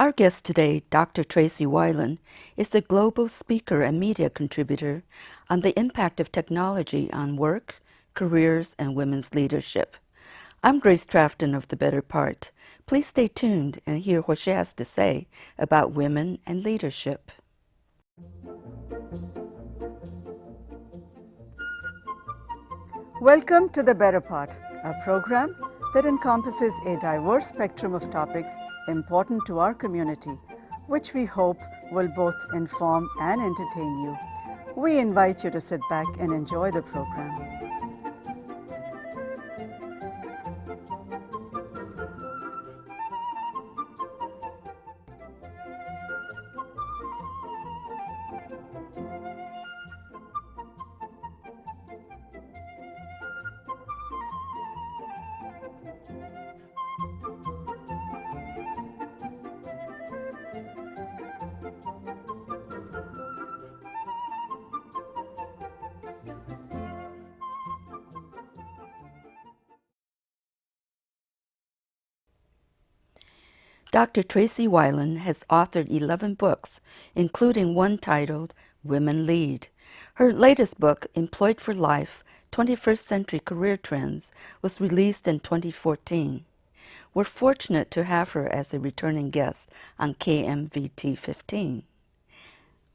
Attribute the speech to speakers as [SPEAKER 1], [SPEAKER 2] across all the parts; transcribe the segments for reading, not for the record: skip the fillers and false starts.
[SPEAKER 1] Our guest today, Dr. Tracy Wilen, is a global speaker and media contributor on the impact of technology on work, careers, and women's leadership. I'm Grace Trafton of The Better Part. Please stay tuned and hear what she has to say about women and leadership.
[SPEAKER 2] Welcome to The Better Part, a program that encompasses a diverse spectrum of topics important to our community, which we hope will both inform and entertain you. We invite you to sit back and enjoy the program.
[SPEAKER 1] Dr. Tracy Wilen has authored 11 books, including one titled Women Lead. Her latest book, Employed for Life, 21st Century Career Trends, was released in 2014. We're fortunate to have her as a returning guest on KMTV 15.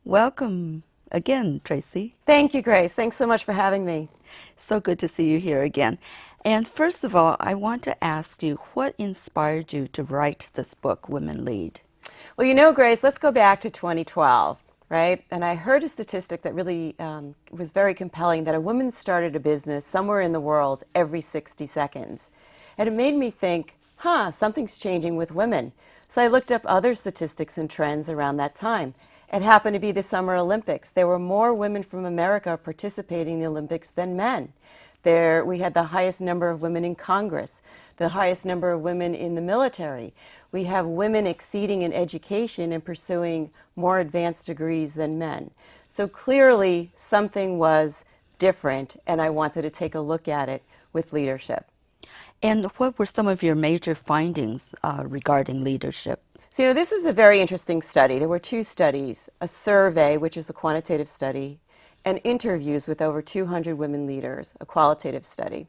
[SPEAKER 1] Welcome again, Tracy.
[SPEAKER 3] Thank you, Grace. Thanks so much for having me.
[SPEAKER 1] So good to see you here again. And first of all, I want to ask you, what inspired you to write this book, Women Lead?
[SPEAKER 3] Well, you know, Grace, let's go back to 2012, right? And I heard a statistic that really was very compelling, that a woman started a business somewhere in the world every 60 seconds. And it made me think, something's changing with women. So I looked up other statistics and trends around that time. It happened to be the Summer Olympics. There were more women from America participating in the Olympics than men. We had the highest number of women in Congress, the highest number of women in the military. We have women exceeding in education and pursuing more advanced degrees than men. So clearly something was different, and I wanted to take a look at it with leadership.
[SPEAKER 1] And what were some of your major findings regarding leadership?
[SPEAKER 3] So, you know, this was a very interesting study. There were two studies, a survey, which is a quantitative study, and interviews with over 200 women leaders, a qualitative study.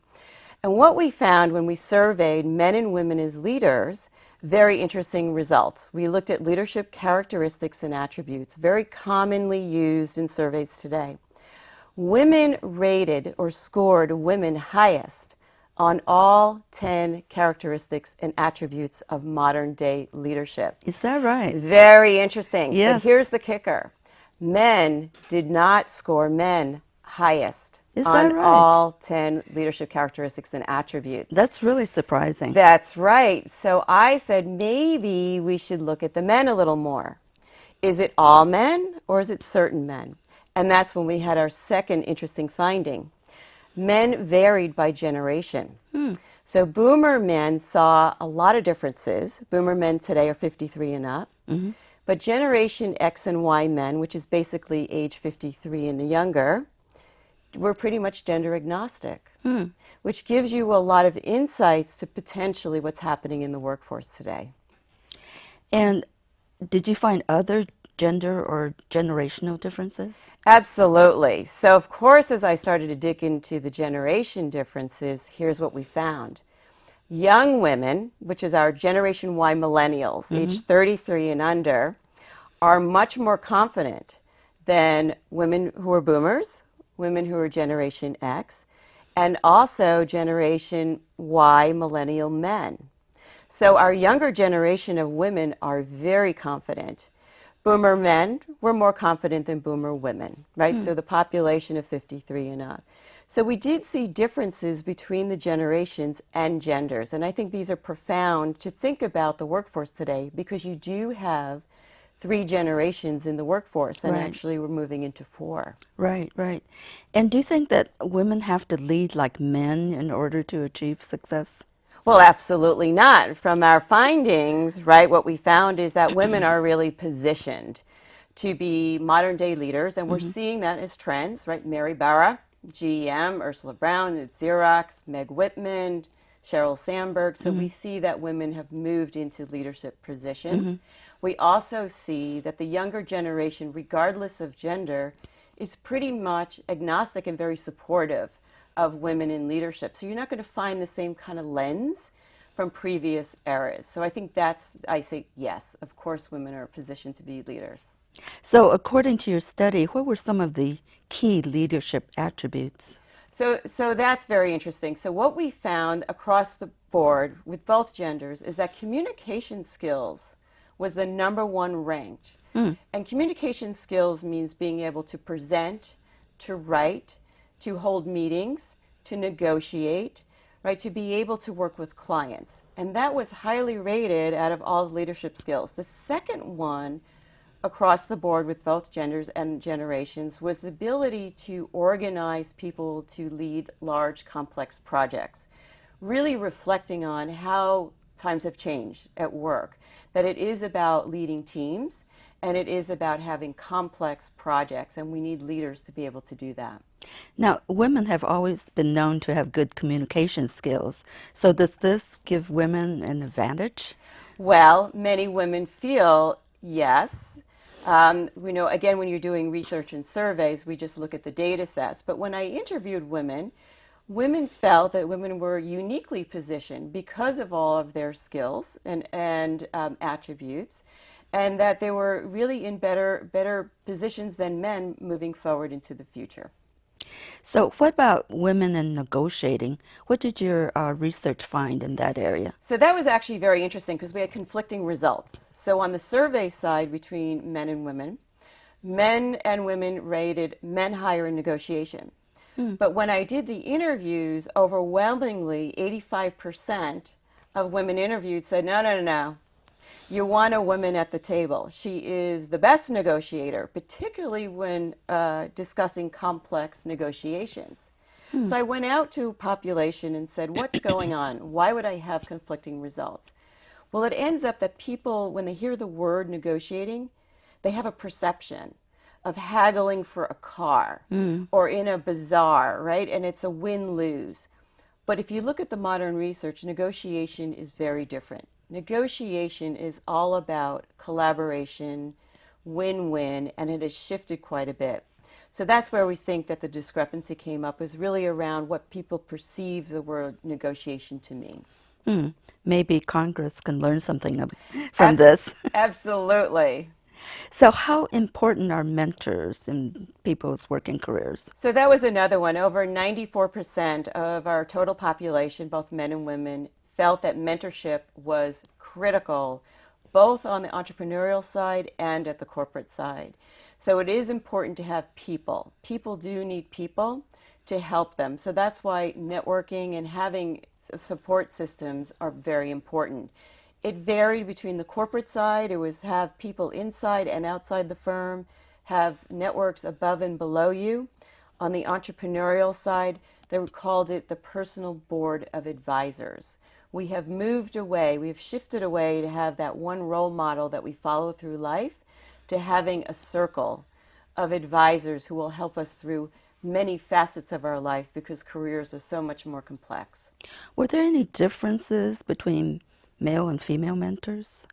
[SPEAKER 3] And what we found when we surveyed men and women as leaders, very interesting results. We looked at leadership characteristics and attributes, very commonly used in surveys today. Women rated or scored women highest on all 10 characteristics and attributes of modern day leadership.
[SPEAKER 1] Is that right?
[SPEAKER 3] Very interesting.
[SPEAKER 1] Yes.
[SPEAKER 3] But here's the kicker. Men did not score men highest
[SPEAKER 1] Is
[SPEAKER 3] on
[SPEAKER 1] that right?
[SPEAKER 3] all 10 leadership characteristics and attributes.
[SPEAKER 1] That's really surprising.
[SPEAKER 3] That's right. So I said maybe we should look at the men a little more. Is it all men or is it certain men? And that's when we had our second interesting finding. Men varied by generation. So boomer men saw a lot of differences. Boomer men today are 53 and up. Mm-hmm. But Generation X and Y men, which is basically age 53 and younger, were pretty much gender agnostic, which gives you a lot of insights to potentially what's happening in the workforce today.
[SPEAKER 1] And did you find other gender or generational differences?
[SPEAKER 3] Absolutely. So, of course, as I started to dig into the generation differences, here's what we found. Young women, which is our Generation Y millennials, age 33 and under, are much more confident than women who are boomers, women who are Generation X, and also Generation Y millennial men. So our younger generation of women are very confident. Boomer men were more confident than boomer women, right? So the population of 53 and up. So we did see differences between the generations and genders. And I think these are profound to think about the workforce today, because you do have 3 generations in the workforce, and
[SPEAKER 1] Right.
[SPEAKER 3] actually we're moving into 4.
[SPEAKER 1] Right, right. And do you think that women have to lead like men in order to achieve success?
[SPEAKER 3] Well, absolutely not. From our findings, right, what we found is that women are really positioned to be modern day leaders, and we're seeing that as trends, right? Mary Barra, GM, Ursula Brown at Xerox, Meg Whitman, Sheryl Sandberg. So we see that women have moved into leadership positions. We also see that the younger generation, regardless of gender, is pretty much agnostic and very supportive of women in leadership. So you're not going to find the same kind of lens from previous eras. So I think I say yes, of course women are positioned to be leaders.
[SPEAKER 1] So according to your study, what were some of the key leadership attributes?
[SPEAKER 3] So that's very interesting. So what we found across the board with both genders is that communication skills was the #1 ranked. And communication skills means being able to present, to write, to hold meetings, to negotiate, right, to be able to work with clients. And that was highly rated out of all leadership skills. The second one across the board with both genders and generations was the ability to organize people to lead large, complex projects, really reflecting on how times have changed at work, that it is about leading teams and it is about having complex projects, and we need leaders to be able to do that.
[SPEAKER 1] Now, women have always been known to have good communication skills. So does this give women an advantage?
[SPEAKER 3] Well, many women feel yes. We know, again, when you're doing research and surveys, we just look at the data sets. But when I interviewed women, women felt that women were uniquely positioned because of all of their skills and attributes, and that they were really in better positions than men moving forward into the future.
[SPEAKER 1] So what about women in negotiating? What did your research find in that area?
[SPEAKER 3] So that was actually very interesting because we had conflicting results. So on the survey side between men and women rated men higher in negotiation. But when I did the interviews, overwhelmingly 85% of women interviewed said, no, no, no, no. You want a woman at the table. She is the best negotiator, particularly when discussing complex negotiations. So I went out to a population and said, what's going on? Why would I have conflicting results? Well, it ends up that people, when they hear the word negotiating, they have a perception of haggling for a car or in a bazaar, right? And it's a win-lose. But if you look at the modern research, negotiation is very different. Negotiation is all about collaboration, win-win, and it has shifted quite a bit. So that's where we think that the discrepancy came up, is really around what people perceive the word negotiation to mean.
[SPEAKER 1] Maybe Congress can learn something from this.
[SPEAKER 3] Absolutely.
[SPEAKER 1] So how important are mentors in people's working careers?
[SPEAKER 3] So that was another one. Over 94% of our total population, both men and women, felt that mentorship was critical, both on the entrepreneurial side and at the corporate side. So it is important to have people. People do need people to help them. So that's why networking and having support systems are very important. It varied between the corporate side. It was have people inside and outside the firm, have networks above and below you. On the entrepreneurial side, they called it the personal board of advisors. We have moved away, we've shifted away to have that one role model that we follow through life, to having a circle of advisors who will help us through many facets of our life, because careers are so much more complex.
[SPEAKER 1] Were there any differences between male and female mentors?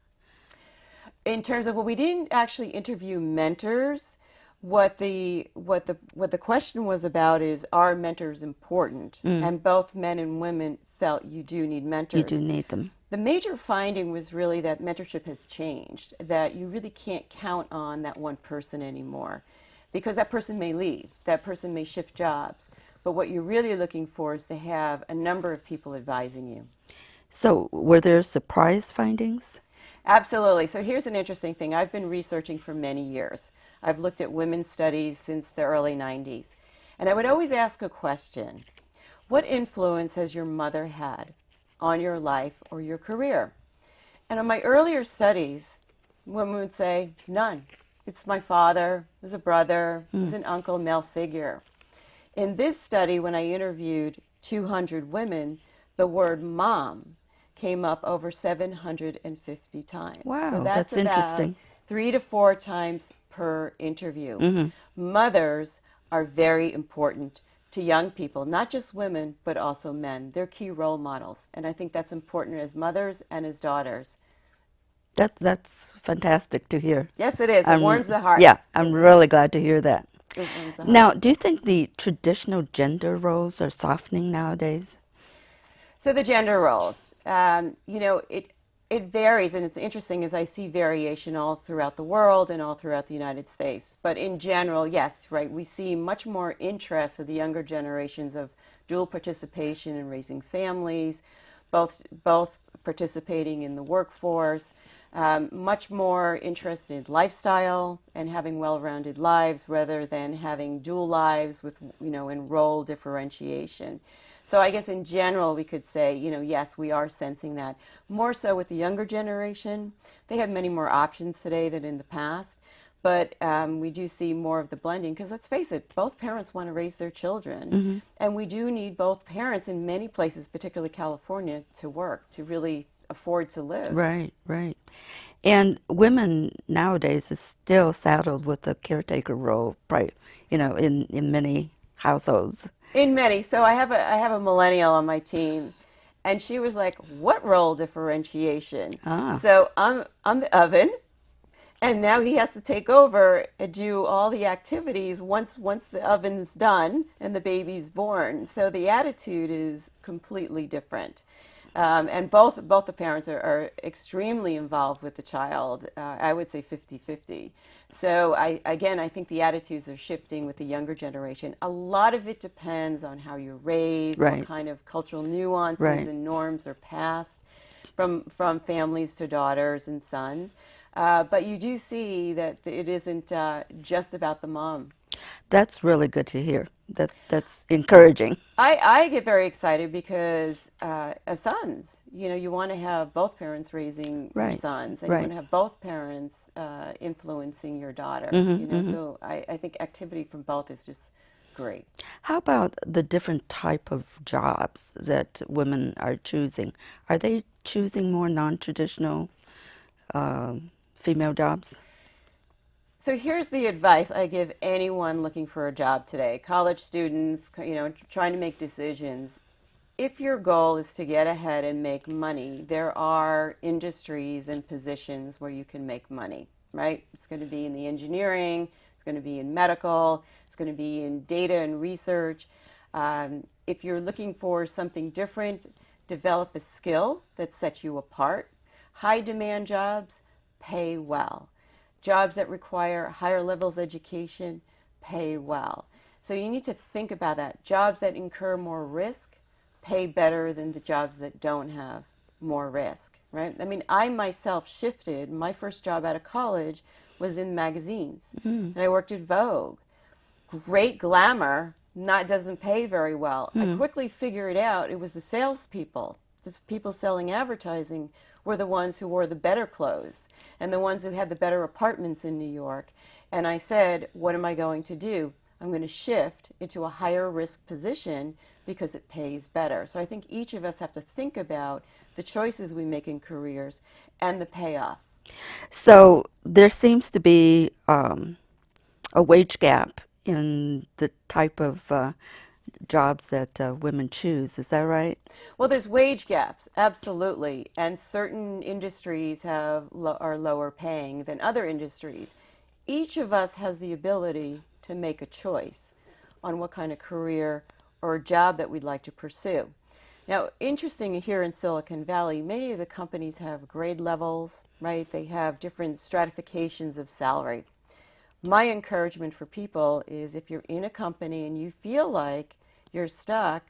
[SPEAKER 3] In terms of, well, we didn't actually interview mentors. What the question was about is, are mentors important? And both men and women felt you do need mentors.
[SPEAKER 1] You do need them.
[SPEAKER 3] The major finding was really that mentorship has changed, that you really can't count on that one person anymore, because that person may leave, that person may shift jobs, but what you're really looking for is to have a number of people advising you.
[SPEAKER 1] So were there surprise findings?
[SPEAKER 3] Absolutely. So here's an interesting thing. I've been researching for many years. I've looked at women's studies since the early 90s. And I would always ask a question: what influence has your mother had on your life or your career? And on my earlier studies, women would say, none. It's my father, it was a brother, it was an uncle, male figure. In this study, when I interviewed 200 women, the word mom came up over 750 times.
[SPEAKER 1] Wow,
[SPEAKER 3] so
[SPEAKER 1] that's
[SPEAKER 3] about
[SPEAKER 1] interesting.
[SPEAKER 3] 3 to 4 times per interview. Mothers are very important to young people, not just women, but also men. They're key role models. And I think that's important as mothers and as daughters.
[SPEAKER 1] That's fantastic to hear.
[SPEAKER 3] Yes, it is. It warms the heart.
[SPEAKER 1] Yeah, I'm really glad to hear that.
[SPEAKER 3] It warms the heart.
[SPEAKER 1] Now, do you think the traditional gender roles are softening nowadays?
[SPEAKER 3] So the gender roles, it varies, and it's interesting as I see variation all throughout the world and all throughout the United States. But in general, yes, right, we see much more interest of the younger generations of dual participation in raising families, both participating in the workforce, much more interested in lifestyle and having well-rounded lives rather than having dual lives with, in role differentiation. So I guess in general we could say, yes, we are sensing that. More so with the younger generation. They have many more options today than in the past. But we do see more of the blending because let's face it, both parents want to raise their children. Mm-hmm. And we do need both parents in many places, particularly California, to work, to really afford to live.
[SPEAKER 1] Right, right. And women nowadays is still saddled with the caretaker role, right? In many households.
[SPEAKER 3] In many. So I have a millennial on my team, and she was like, "What role differentiation?" So I'm the oven, and now he has to take over and do all the activities once the oven's done and the baby's born. So the attitude is completely different. And both the parents are extremely involved with the child. I would say 50-50. So I think the attitudes are shifting with the younger generation. A lot of it depends on how you're raised,
[SPEAKER 1] right.
[SPEAKER 3] What kind of cultural nuances
[SPEAKER 1] right.
[SPEAKER 3] and norms are passed from families to daughters and sons. But you do see that it isn't just about the mom.
[SPEAKER 1] That's really good to hear. That's encouraging.
[SPEAKER 3] I get very excited because of sons. You want to have both parents raising
[SPEAKER 1] right.
[SPEAKER 3] your sons, and
[SPEAKER 1] right.
[SPEAKER 3] you want to have both parents influencing your daughter.
[SPEAKER 1] Mm-hmm, mm-hmm.
[SPEAKER 3] So I think activity from both is just great.
[SPEAKER 1] How about the different type of jobs that women are choosing? Are they choosing more non-traditional female jobs?
[SPEAKER 3] So here's the advice I give anyone looking for a job today, college students, trying to make decisions. If your goal is to get ahead and make money, there are industries and positions where you can make money, right? It's going to be in the engineering, it's going to be in medical, it's going to be in data and research. If you're looking for something different, develop a skill that sets you apart. High demand jobs pay well. Jobs that require higher levels of education pay well. So you need to think about that. Jobs that incur more risk pay better than the jobs that don't have more risk, right? I mean, I myself shifted. My first job out of college was in magazines, and I worked at Vogue. Great glamour, doesn't pay very well. I quickly figured out it was the salespeople, the people selling advertising, were the ones who wore the better clothes and the ones who had the better apartments in New York. And I said, what am I going to do? I'm going to shift into a higher risk position because it pays better. So I think each of us have to think about the choices we make in careers and the payoff.
[SPEAKER 1] So there seems to be a wage gap in the type of jobs that women choose. Is that right?
[SPEAKER 3] Well, there's wage gaps, absolutely, and certain industries are lower paying than other industries. Each of us has the ability to make a choice on what kind of career or job that we'd like to pursue. Now, interesting here in Silicon Valley, many of the companies have grade levels, right? They have different stratifications of salary. My encouragement for people is if you're in a company and you feel like you're stuck,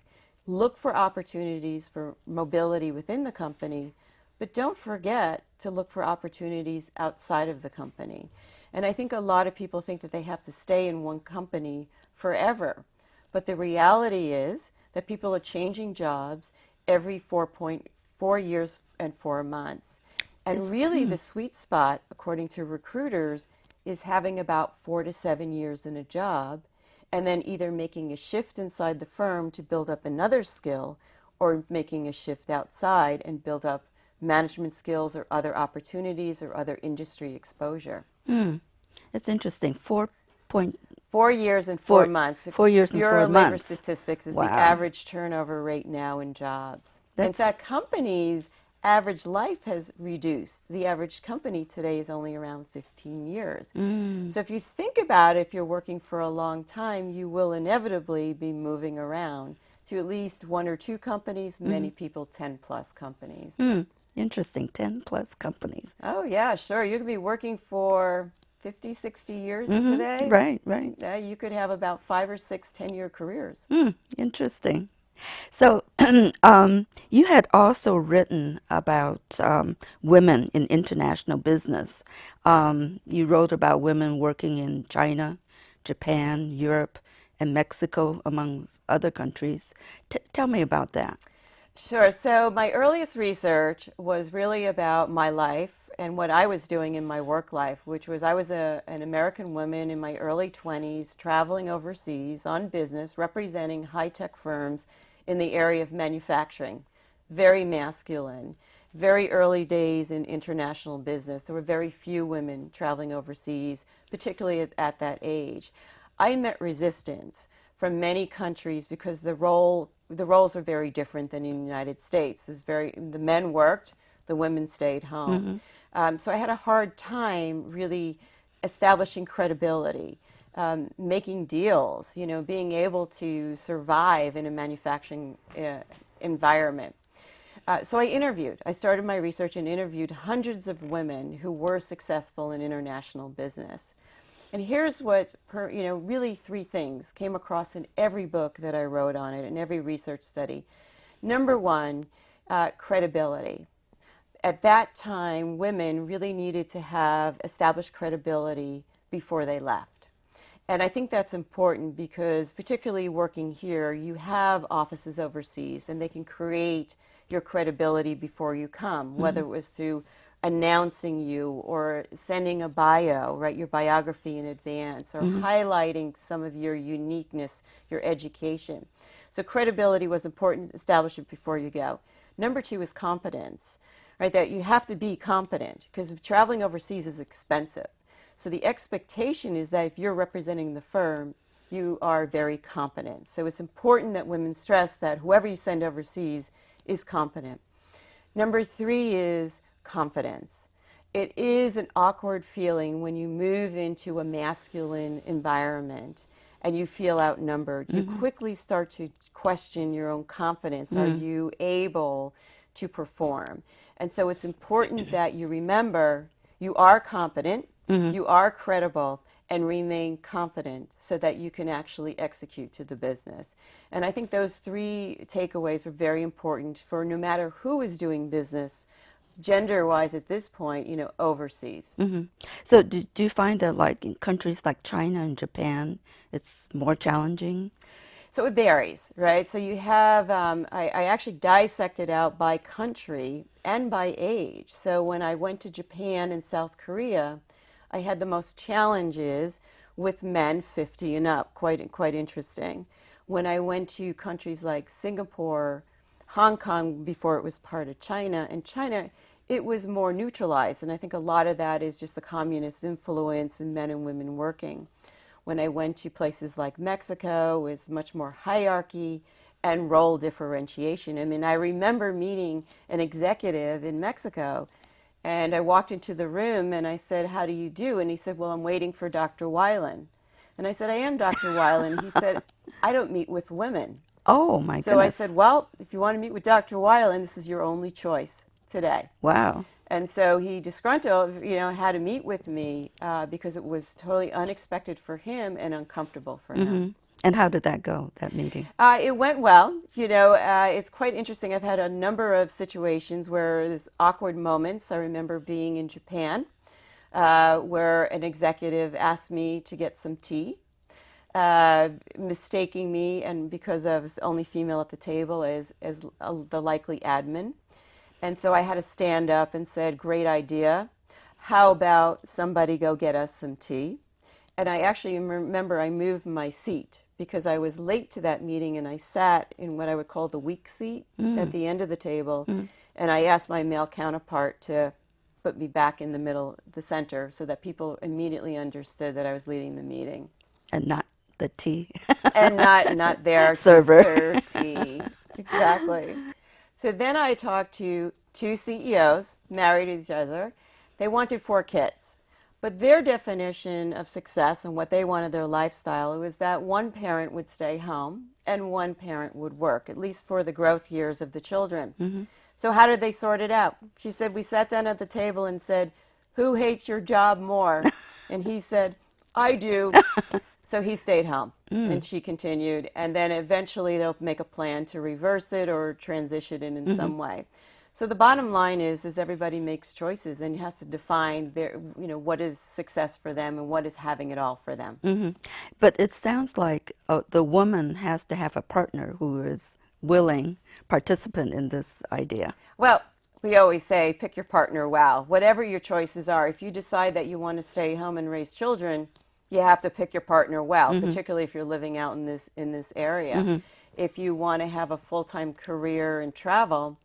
[SPEAKER 3] look for opportunities for mobility within the company, but don't forget to look for opportunities outside of the company. And I think a lot of people think that they have to stay in one company forever. But the reality is that people are changing jobs every 4 years and 4 months. And really the sweet spot, according to recruiters, is having about 4 to 7 years in a job and then either making a shift inside the firm to build up another skill or making a shift outside and build up management skills or other opportunities or other industry exposure.
[SPEAKER 1] It's interesting. 4
[SPEAKER 3] 4 years and 4 months.
[SPEAKER 1] 4 years and
[SPEAKER 3] Bureau
[SPEAKER 1] 4
[SPEAKER 3] of Labor
[SPEAKER 1] months.
[SPEAKER 3] Statistics is the
[SPEAKER 1] Wow.
[SPEAKER 3] average turnover rate now in jobs. In fact, companies' average life has reduced. The average company today is only around 15 years. So if you think about it, if you're working for a long time, you will inevitably be moving around to at least 1 or 2 companies, many people 10 plus companies.
[SPEAKER 1] Interesting. 10 plus companies.
[SPEAKER 3] Oh yeah, sure. You could be working for 50, 60 years today.
[SPEAKER 1] Right, right.
[SPEAKER 3] You could have about 5 or 6 10-year careers.
[SPEAKER 1] Interesting. So, you had also written about women in international business. You wrote about women working in China, Japan, Europe, and Mexico, among other countries. Tell me about that.
[SPEAKER 3] Sure. So my earliest research was really about my life and what I was doing in my work life, which was I was an American woman in my early 20s traveling overseas on business, representing high-tech firms in the area of manufacturing. Very masculine, very early days in international business. There were very few women traveling overseas, particularly at that age. I met resistance from many countries because the roles were very different than in the United States. The men worked, the women stayed home. So I had a hard time really establishing credibility, making deals, being able to survive in a manufacturing environment. So I started my research and interviewed hundreds of women who were successful in international business. And here's what, really 3 things came across in every book that I wrote on it, in every research study. Number 1, credibility. At that time, women really needed to have established credibility before they left. And I think that's important because, particularly working here, you have offices overseas and they can create your credibility before you come, whether it was through announcing you or sending a bio, right, your biography in advance, or highlighting some of your uniqueness, your education. So credibility was important, establish it before you go. Number 2 is competence, right, that you have to be competent because traveling overseas is expensive. So the expectation is that if you're representing the firm, you are very competent. So it's important that women stress that whoever you send overseas is competent. Number 3 is confidence. It is an awkward feeling when you move into a masculine environment and you feel outnumbered. You quickly start to question your own confidence. Are you able to perform? And so it's important that you remember you are competent, you are credible, and remain confident so that you can actually execute to the business. And I think those 3 takeaways were very important for no matter who is doing business, gender-wise at this point, overseas.
[SPEAKER 1] So do you find that like in countries like China and Japan, it's more challenging?
[SPEAKER 3] So it varies, right? So you have, I actually dissected out by country and by age. So when I went to Japan and South Korea, I had the most challenges with men 50 and up, quite interesting. When I went to countries like Singapore, Hong Kong before it was part of China, and China, it was more neutralized. And I think a lot of that is just the communist influence and men and women working. When I went to places like Mexico, it was much more hierarchy and role differentiation. I mean, I remember meeting an executive in Mexico, and I walked into the room and I said, "How do you do?" And he said, "Well, I'm waiting for Dr. Wilen." And I said, "I am Dr. Wilen." He said, "I don't meet with women."
[SPEAKER 1] Oh, my
[SPEAKER 3] So I
[SPEAKER 1] goodness.
[SPEAKER 3] said, "Well, if you want to meet with Dr. Wilen, this is your only choice today."
[SPEAKER 1] Wow.
[SPEAKER 3] And so he disgruntled, had to meet with me because it was totally unexpected for him and uncomfortable for him.
[SPEAKER 1] And how did that go, that meeting?
[SPEAKER 3] It went well. It's quite interesting. I've had a number of situations where there's awkward moments. I remember being in Japan where an executive asked me to get some tea, mistaking me, and because I was the only female at the table, as the likely admin. And so I had to stand up and said, "Great idea. How about somebody go get us some tea?" And I actually remember I moved my seat because I was late to that meeting, and I sat in what I would call the weak seat at the end of the table. And I asked my male counterpart to put me back in the middle, the center, so that people immediately understood that I was leading the meeting.
[SPEAKER 1] And not the tea.
[SPEAKER 3] And not there
[SPEAKER 1] Server.
[SPEAKER 3] to serve tea. Exactly. So then I talked to two CEOs, married to each other. They wanted 4 kids. But their definition of success and what they wanted their lifestyle was that one parent would stay home and one parent would work, at least for the growth years of the children.
[SPEAKER 1] Mm-hmm.
[SPEAKER 3] So how did they sort it out? She said, we sat down at the table and said, who hates your job more? And he said, I do. So he stayed home, and she continued. And then eventually they'll make a plan to reverse it or transition it in some way. So the bottom line is everybody makes choices and has to define their, what is success for them and what is having it all for them.
[SPEAKER 1] Mm-hmm. But it sounds like the woman has to have a partner who is willing participant in this idea.
[SPEAKER 3] Well, we always say pick your partner well. Whatever your choices are, if you decide that you want to stay home and raise children, you have to pick your partner well, particularly if you're living out in this area. If you want to have a full-time career and travel,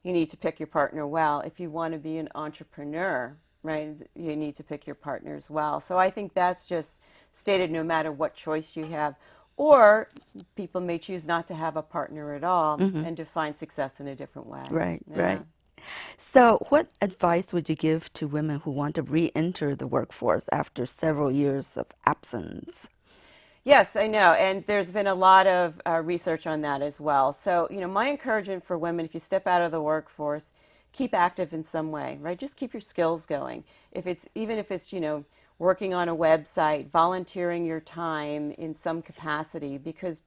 [SPEAKER 3] you need to pick your partner well. If you want to be an entrepreneur, right, you need to pick your partner as well. So I think that's just stated no matter what choice you have. Or people may choose not to have a partner at all and define success in a different way.
[SPEAKER 1] Right,
[SPEAKER 3] Yeah.
[SPEAKER 1] right. So what advice would you give to women who want to re-enter the workforce after several years of absence?
[SPEAKER 3] Yes, I know, and there's been a lot of research on that as well. So, my encouragement for women, if you step out of the workforce, keep active in some way, right? Just keep your skills going. Even if it's, working on a website, volunteering your time in some capacity, because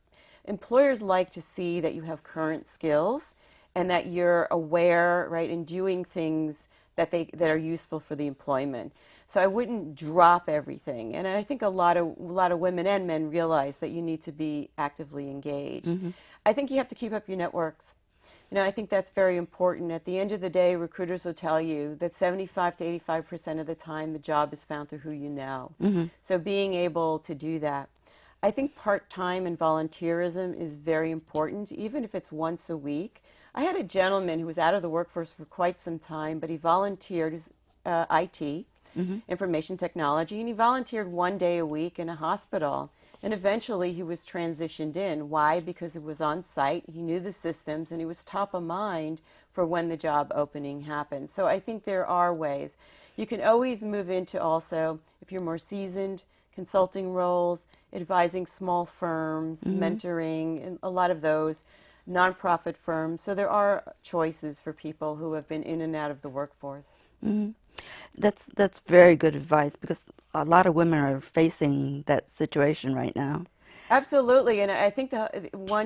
[SPEAKER 3] employers like to see that you have current skills and that you're aware, right, and doing things that are useful for the employment. So I wouldn't drop everything. And I think a lot of women and men realize that you need to be actively engaged. I think you have to keep up your networks. I think that's very important. At the end of the day, recruiters will tell you that 75 to 85% of the time the job is found through who you know. So being able to do that. I think part-time and volunteerism is very important, even if it's once a week. I had a gentleman who was out of the workforce for quite some time, but he volunteered his IT, information technology, and he volunteered 1 day a week in a hospital. And eventually he was transitioned in. Why? Because it was on site, he knew the systems, and he was top of mind for when the job opening happened. So I think there are ways. You can always move into also, if you're more seasoned, consulting roles, advising small firms, mentoring, and a lot of those, nonprofit firms. So there are choices for people who have been in and out of the workforce.
[SPEAKER 1] That's very good advice, because a lot of women are facing that situation right now.
[SPEAKER 3] Absolutely, and I think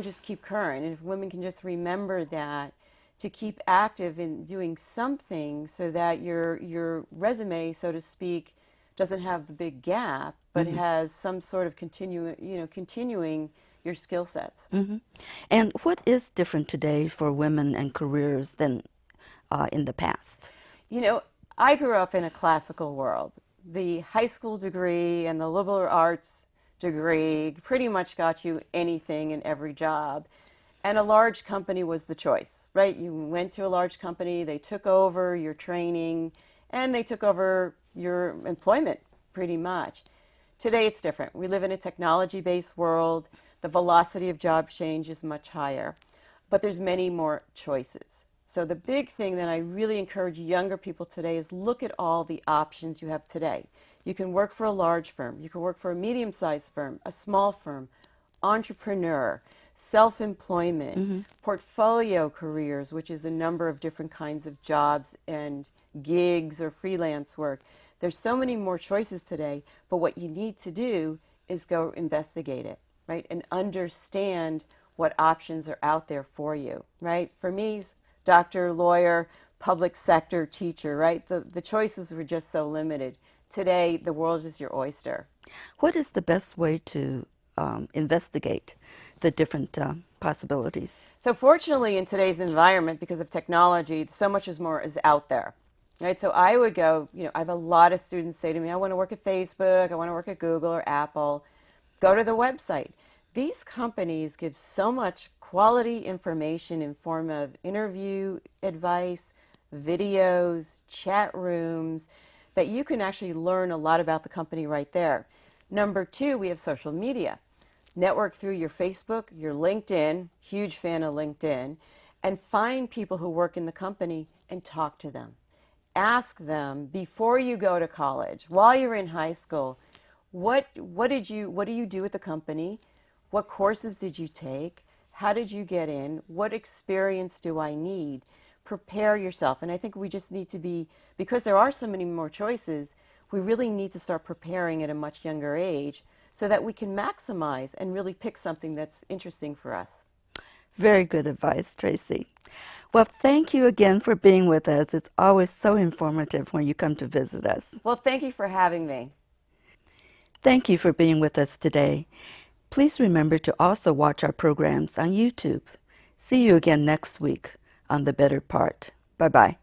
[SPEAKER 3] just keep current, and if women can just remember that, to keep active in doing something so that your resume, so to speak, doesn't have the big gap, but has some sort of continuing your skill sets.
[SPEAKER 1] And what is different today for women and careers than in the past?
[SPEAKER 3] I grew up in a classical world. The high school degree and the liberal arts degree pretty much got you anything and every job. And a large company was the choice, right? You went to a large company, they took over your training, and they took over your employment pretty much. Today it's different. We live in a technology-based world. The velocity of job change is much higher, but there's many more choices. So the big thing that I really encourage younger people today is look at all the options you have today. You can work for a large firm, you can work for a medium-sized firm, a small firm, entrepreneur, self-employment, portfolio careers, which is a number of different kinds of jobs and gigs or freelance work. There's so many more choices today, but what you need to do is go investigate it, right? And understand what options are out there for you, right? For me, doctor, lawyer, public sector, teacher, right? The choices were just so limited. Today, the world is your oyster.
[SPEAKER 1] What is the best way to investigate the different possibilities?
[SPEAKER 3] So fortunately, in today's environment, because of technology, so much more is out there, right? So I would go, I have a lot of students say to me, I want to work at Facebook, I want to work at Google or Apple. Go to the website. These companies give so much quality information in form of interview advice, videos, chat rooms, that you can actually learn a lot about the company right there. Number two, we have social media. Network through your Facebook, your LinkedIn, huge fan of LinkedIn, and find people who work in the company and talk to them. Ask them before you go to college, while you're in high school, what do you do at the company? What courses did you take? How did you get in? What experience do I need? Prepare yourself. And I think we just need to be, because there are so many more choices, we really need to start preparing at a much younger age so that we can maximize and really pick something that's interesting for us.
[SPEAKER 1] Very good advice, Tracy. Well, thank you again for being with us. It's always so informative when you come to visit us.
[SPEAKER 3] Well, thank you for having me.
[SPEAKER 1] Thank you for being with us today. Please remember to also watch our programs on YouTube. See you again next week on The Better Part. Bye-bye.